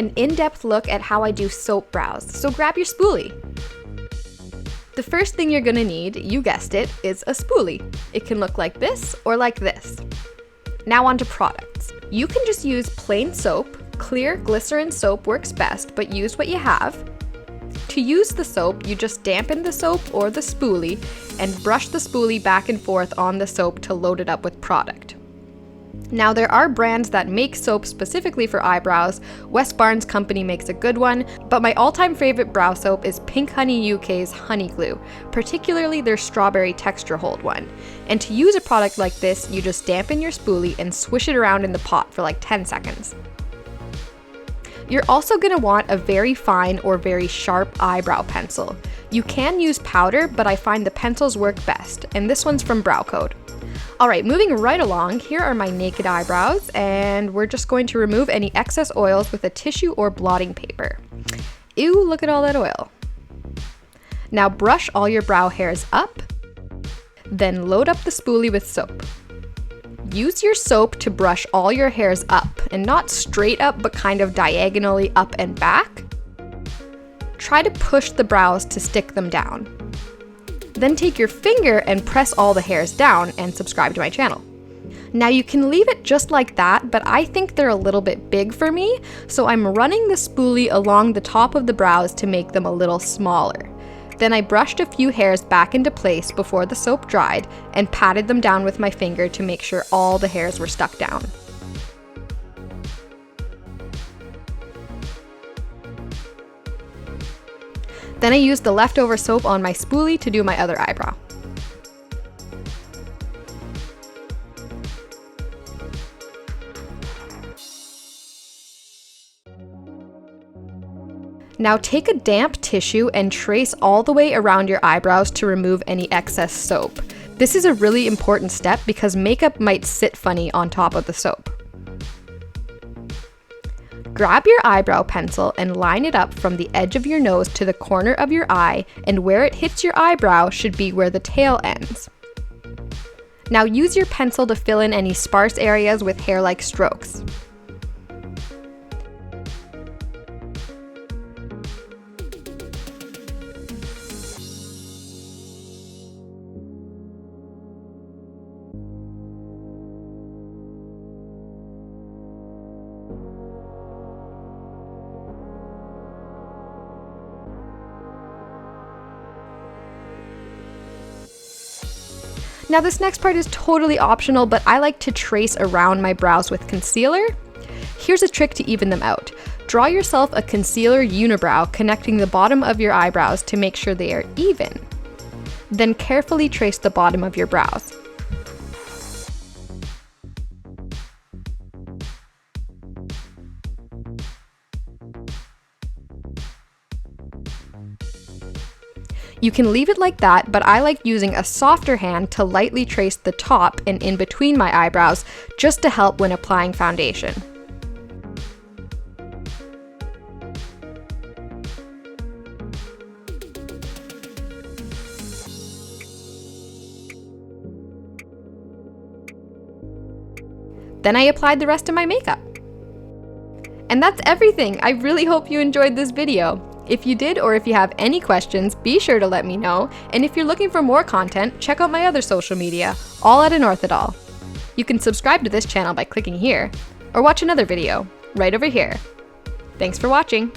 an in-depth look at how I do soap brows, so grab your spoolie. The first thing you're gonna need, you guessed it, is a spoolie. It can look like this or like this. Now onto products. You can just use plain soap. Clear glycerin soap works best, but use what you have. To use the soap, you just dampen the soap or the spoolie and brush the spoolie back and forth on the soap to load it up with product. Now there are brands that make soap specifically for eyebrows. West Barnes Company makes a good one, but my all-time favorite brow soap is Pink Honey UK's Honey Glue, particularly their strawberry texture hold one. And to use a product like this, you just dampen your spoolie and swish it around in the pot for like 10 seconds. You're also going to want a very fine or very sharp eyebrow pencil. You can use powder, but I find the pencils work best, and this one's from Browcode. Alright, moving right along, here are my naked eyebrows, and we're just going to remove any excess oils with a tissue or blotting paper. Ew, look at all that oil. Now brush all your brow hairs up, then load up the spoolie with soap. Use your soap to brush all your hairs up, and not straight up, but kind of diagonally up and back. Try to push the brows to stick them down. Then take your finger and press all the hairs down and subscribe to my channel. Now you can leave it just like that, but I think they're a little bit big for me, so I'm running the spoolie along the top of the brows to make them a little smaller. Then I brushed a few hairs back into place before the soap dried and patted them down with my finger to make sure all the hairs were stuck down. Then I used the leftover soap on my spoolie to do my other eyebrow. Now take a damp tissue and trace all the way around your eyebrows to remove any excess soap. This is a really important step because makeup might sit funny on top of the soap. Grab your eyebrow pencil and line it up from the edge of your nose to the corner of your eye, and where it hits your eyebrow should be where the tail ends. Now use your pencil to fill in any sparse areas with hair-like strokes. Now this next part is totally optional, but I like to trace around my brows with concealer. Here's a trick to even them out. Draw yourself a concealer unibrow connecting the bottom of your eyebrows to make sure they are even. Then carefully trace the bottom of your brows. You can leave it like that, but I like using a softer hand to lightly trace the top and in between my eyebrows just to help when applying foundation. Then I applied the rest of my makeup. And that's everything. I really hope you enjoyed this video. If you did, or if you have any questions, be sure to let me know. And if you're looking for more content, check out my other social media, all at Anorthidol. You can subscribe to this channel by clicking here, or watch another video right over here. Thanks for watching.